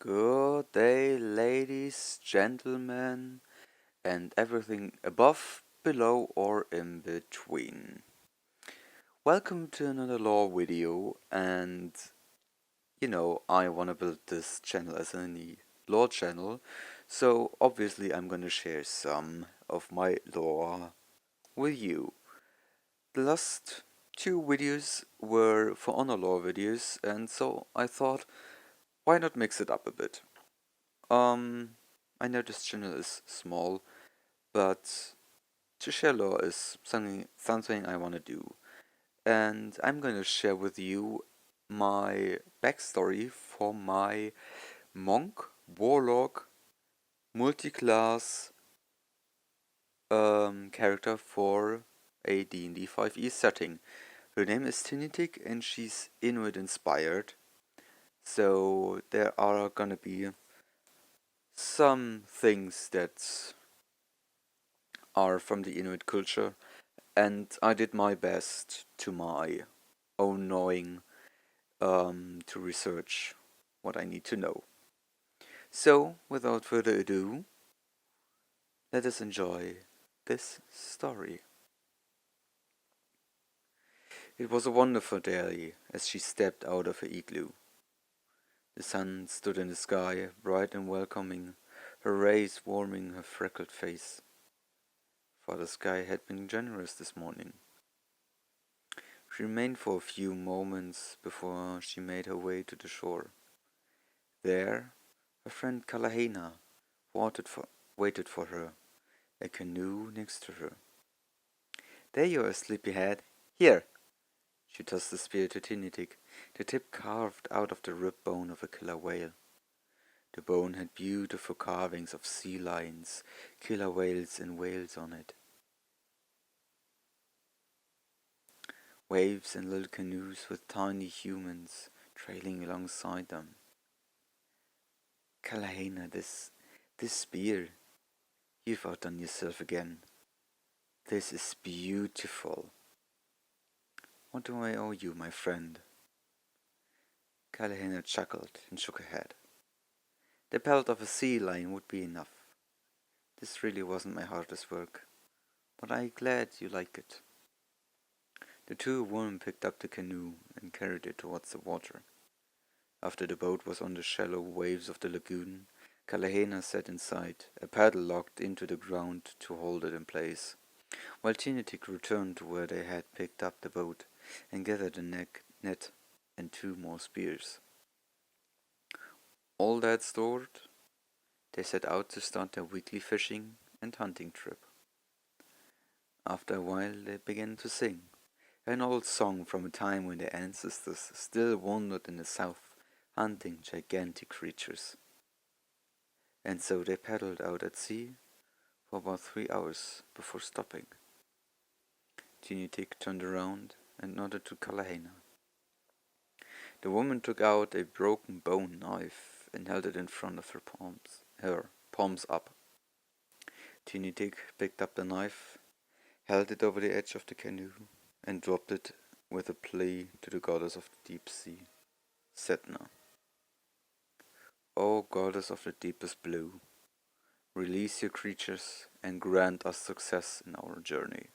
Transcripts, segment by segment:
Good day, ladies, gentlemen, and everything above, below, or in between. Welcome to another lore video, and I want to build this channel as any lore channel, so obviously I'm gonna share some of my lore with you. The last two videos were for honor lore videos, and so I thought, why not mix it up a bit? I know this channel is small, but to share lore is something I want to do. And I'm going to share with you my backstory for my monk, warlock, multi-class character for a D&D 5e setting. Her name is Tinitic and she's Inuit inspired. So there are gonna be some things that are from the Inuit culture, and I did my best to my own knowing to research what I need to know. So, without further ado, let us enjoy this story. It was a wonderful day as she stepped out of her igloo. The sun stood in the sky, bright and welcoming, her rays warming her freckled face. For the sky had been generous this morning. She remained for a few moments before she made her way to the shore. There, her friend Kalahena waited for her, a canoe next to her. "There you are, sleepyhead. Here!" She tossed the spear to Tinitic, the tip carved out of the rib bone of a killer whale. The bone had beautiful carvings of sea lions, killer whales and whales on it. Waves and little canoes with tiny humans trailing alongside them. "Kalahena, this spear. You've outdone yourself again. This is beautiful. What do I owe you, my friend?" Kalahena chuckled and shook her head. "The pelt of a sea lion would be enough. This really wasn't my hardest work, but I'm glad you like it." The two women picked up the canoe and carried it towards the water. After the boat was on the shallow waves of the lagoon, Kalahena sat inside, a paddle locked into the ground to hold it in place, while Tinitic returned to where they had picked up the boat and gathered a net and two more spears. All that stored, they set out to start their weekly fishing and hunting trip. After a while they began to sing, an old song from a time when their ancestors still wandered in the south, hunting gigantic creatures. And so they paddled out at sea for about 3 hours before stopping. Tinitic turned around and nodded to Kalahena. The woman took out a broken bone knife and held it in front of her palms up. Tinitic picked up the knife, held it over the edge of the canoe, and dropped it with a plea to the goddess of the deep sea, Setna. "O goddess of the deepest blue, release your creatures and grant us success in our journey."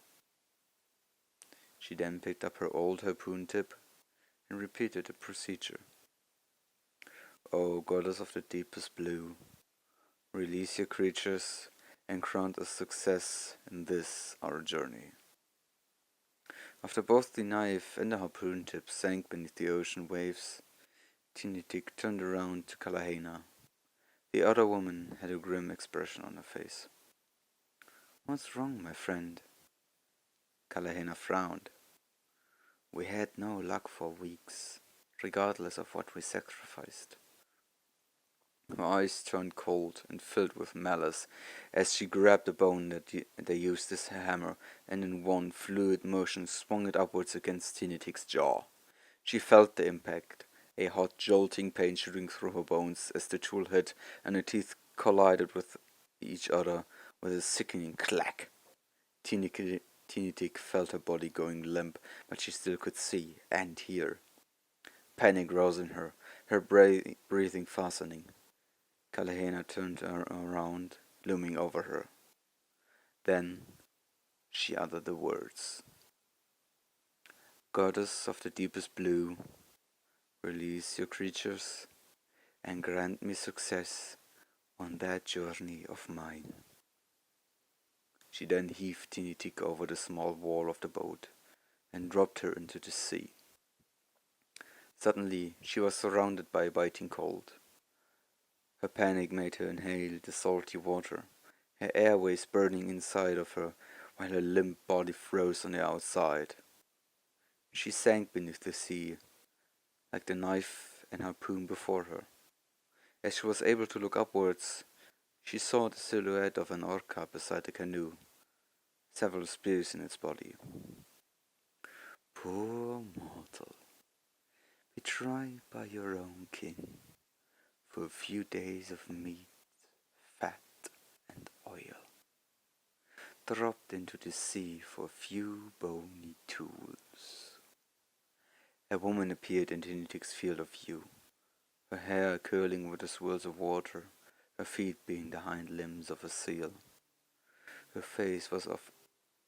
She then picked up her old harpoon tip and repeated the procedure. "O goddess of the deepest blue, release your creatures and grant us success in this our journey." After both the knife and the harpoon tip sank beneath the ocean waves, Tinitic turned around to Kalahena. The other woman had a grim expression on her face. "What's wrong, my friend?" Kalahena frowned. "We had no luck for weeks, regardless of what we sacrificed." Her eyes turned cold and filled with malice as she grabbed the bone that they used as a hammer and in one fluid motion swung it upwards against Tinitic's jaw. She felt the impact, a hot jolting pain shooting through her bones as the tool hit and her teeth collided with each other with a sickening clack. Tinitic felt her body going limp, but she still could see and hear. Panic rose in her, her breathing fastening. Kalahena turned around, looming over her. Then she uttered the words, "Goddess of the deepest blue, release your creatures and grant me success on that journey of mine." She then heaved Tinitik over the small wall of the boat and dropped her into the sea. Suddenly she was surrounded by a biting cold. Her panic made her inhale the salty water, her airways burning inside of her while her limp body froze on the outside. She sank beneath the sea, like the knife and harpoon before her. As she was able to look upwards, she saw the silhouette of an orca beside the canoe, several spears in its body. Poor mortal, betrayed by your own kin, for a few days of meat, fat, and oil, dropped into the sea for a few bony tools. A woman appeared in Tinitik's field of view, her hair curling with the swirls of water, her feet being the hind limbs of a seal. Her face was of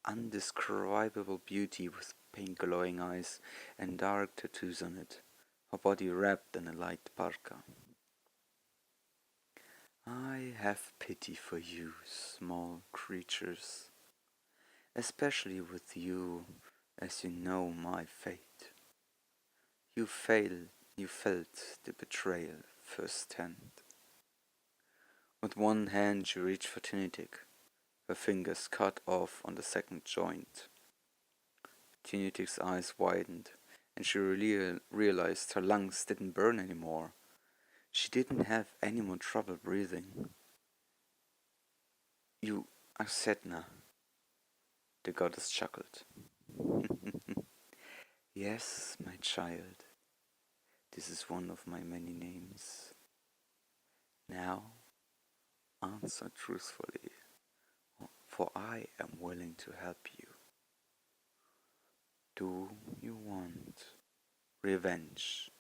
undescribable beauty, with pink glowing eyes and dark tattoos on it, her body wrapped in a light parka. "I have pity for you, small creatures, especially with you, as you know my fate. You felt the betrayal firsthand." With one hand she reached for Tinitik, her fingers cut off on the second joint. Tinitik's eyes widened, and she realized her lungs didn't burn anymore. She didn't have any more trouble breathing. "You are Sedna," the goddess chuckled. "Yes, my child, this is one of my many names. Now, answer truthfully, for I am willing to help you. Do you want revenge?"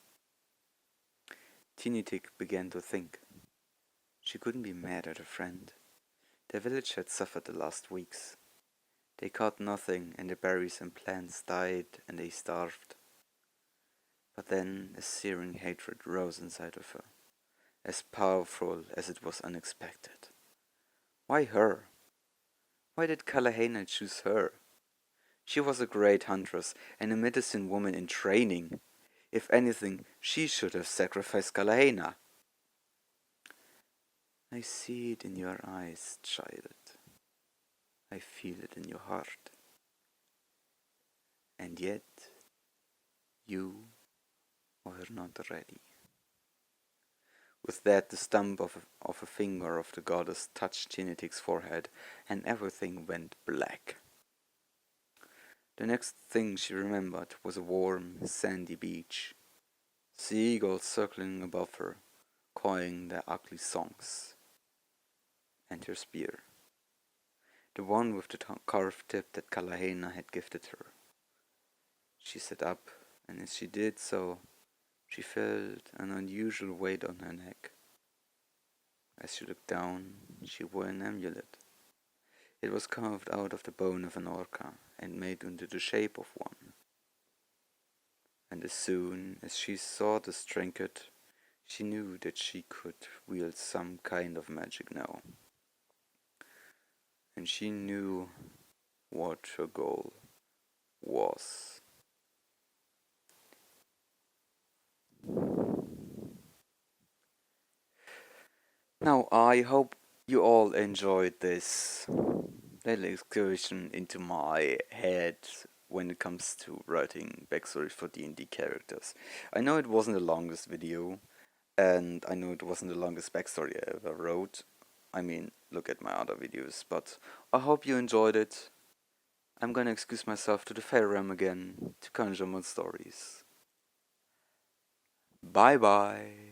Tinitik began to think. She couldn't be mad at her friend. Their village had suffered the last weeks. They caught nothing, and the berries and plants died, and they starved. But then a searing hatred rose inside of her, as powerful as it was unexpected. Why her? Why did Kalahena choose her? She was a great huntress and a medicine woman in training. If anything, she should have sacrificed Kalahena. "I see it in your eyes, child. I feel it in your heart. And yet, you were not ready." With that, the stump of a finger of the goddess touched Tinitik's forehead, and everything went black. The next thing she remembered was a warm, sandy beach, seagulls circling above her, cawing their ugly songs, and her spear, the one with the carved tip that Kalahena had gifted her. She sat up, and as she did so, she felt an unusual weight on her neck. As she looked down, she wore an amulet. It was carved out of the bone of an orca and made into the shape of one. And as soon as she saw this trinket, she knew that she could wield some kind of magic now. And she knew what her goal was. Now, I hope you all enjoyed this little excursion into my head when it comes to writing backstories for D&D characters. I know it wasn't the longest video, and I know it wasn't the longest backstory I ever wrote. I mean, look at my other videos, but I hope you enjoyed it. I'm gonna excuse myself to the Fair Realm again to conjure more stories. Bye bye!